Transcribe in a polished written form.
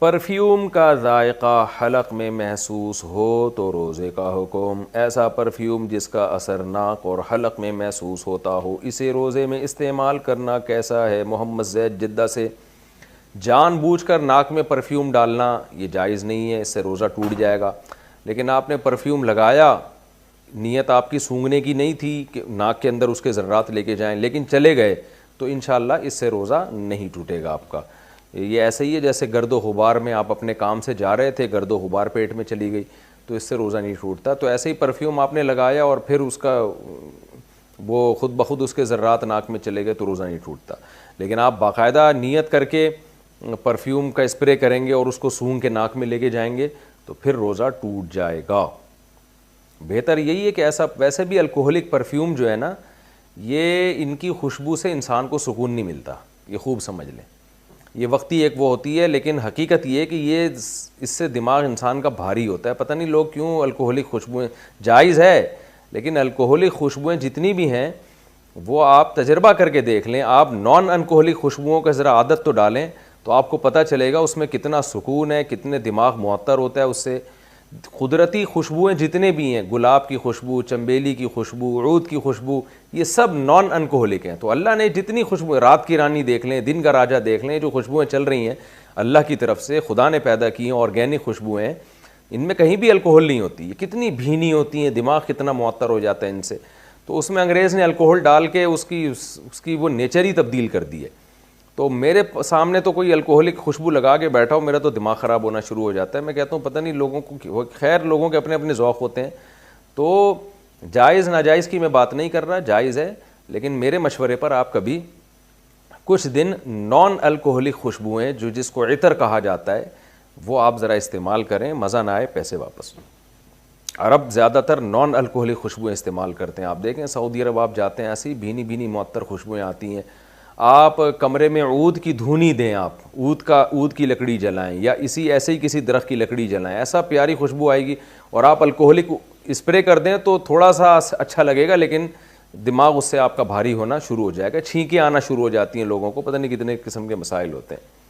Perfume کا ذائقہ حلق میں محسوس ہو تو روزے کا حکم. ایسا پرفیوم جس کا اثر ناک اور حلق میں محسوس ہوتا ہو اسے روزے میں استعمال کرنا کیسا ہے؟ محمد زید جدہ سے. جان بوجھ کر ناک میں پرفیوم ڈالنا یہ جائز نہیں ہے، اس سے روزہ ٹوٹ جائے گا. لیکن آپ نے پرفیوم لگایا، نیت آپ کی سونگھنے کی نہیں تھی کہ ناک کے اندر اس کے ذرات لے کے جائیں، لیکن چلے گئے تو انشاءاللہ اس سے روزہ نہیں ٹوٹے گا آپ کا. یہ ایسے ہی ہے جیسے گرد و غبار میں آپ اپنے کام سے جا رہے تھے، گرد و غبار پیٹ میں چلی گئی تو اس سے روزہ نہیں ٹوٹتا. تو ایسے ہی پرفیوم آپ نے لگایا اور پھر اس کا وہ خود بخود اس کے ذرات ناک میں چلے گئے تو روزہ نہیں ٹوٹتا. لیکن آپ باقاعدہ نیت کر کے پرفیوم کا اسپرے کریں گے اور اس کو سونگھ کے ناک میں لے کے جائیں گے تو پھر روزہ ٹوٹ جائے گا. بہتر یہی ہے کہ ایسا، ویسے بھی الکوہلک پرفیوم جو ہے نا، یہ ان کی خوشبو سے انسان کو سکون نہیں ملتا، یہ خوب سمجھ لیں. یہ وقتی ایک وہ ہوتی ہے، لیکن حقیقت یہ ہے کہ یہ اس سے دماغ انسان کا بھاری ہوتا ہے. پتہ نہیں لوگ کیوں الکوہلک خوشبوئیں، جائز ہے لیکن الکوہلک خوشبوئیں جتنی بھی ہیں وہ آپ تجربہ کر کے دیکھ لیں. آپ نان الکوہلک خوشبوؤں کا ذرا عادت تو ڈالیں تو آپ کو پتہ چلے گا اس میں کتنا سکون ہے، کتنے دماغ معطر ہوتا ہے اس سے. قدرتی خوشبوئیں جتنے بھی ہیں، گلاب کی خوشبو، چنبیلی کی خوشبو، عود کی خوشبو، یہ سب نان الکوہلک ہیں. تو اللہ نے جتنی خوشبوئیں، رات کی رانی دیکھ لیں، دن کا راجہ دیکھ لیں، جو خوشبوئیں چل رہی ہیں اللہ کی طرف سے خدا نے پیدا کی ہیں، آرگینک خوشبوئیں ہیں، ان میں کہیں بھی الکوہل نہیں ہوتی. یہ کتنی بھینی ہوتی ہیں، دماغ کتنا معطر ہو جاتا ہے ان سے. تو اس میں انگریز نے الکوہل ڈال کے اس کی وہ نیچر ہی تبدیل کر دی ہے. تو میرے سامنے تو کوئی الکوہلک خوشبو لگا کے بیٹھا ہو، میرا تو دماغ خراب ہونا شروع ہو جاتا ہے. میں کہتا ہوں پتہ نہیں لوگوں کو، خیر لوگوں کے اپنے اپنے ذوق ہوتے ہیں. تو جائز ناجائز کی میں بات نہیں کر رہا، جائز ہے، لیکن میرے مشورے پر آپ کبھی کچھ دن نان الکوہلک خوشبوئیں جو جس کو عطر کہا جاتا ہے وہ آپ ذرا استعمال کریں. مزہ نہ آئے پیسے واپس. عرب زیادہ تر نان الکوہلک خوشبوئیں استعمال کرتے ہیں. آپ دیکھیں سعودی عرب آپ جاتے ہیں، ایسی بھینی بھینی معطر خوشبوئیں آتی ہیں. آپ کمرے میں عود کی دھونی دیں، آپ عود کی لکڑی جلائیں یا ایسے ہی کسی درخت کی لکڑی جلائیں، ایسا پیاری خوشبو آئے گی. اور آپ الکوہلک اسپرے کر دیں تو تھوڑا سا اچھا لگے گا، لیکن دماغ اس سے آپ کا بھاری ہونا شروع ہو جائے گا. چھینکیں آنا شروع ہو جاتی ہیں لوگوں کو، پتہ نہیں کتنے قسم کے مسائل ہوتے ہیں.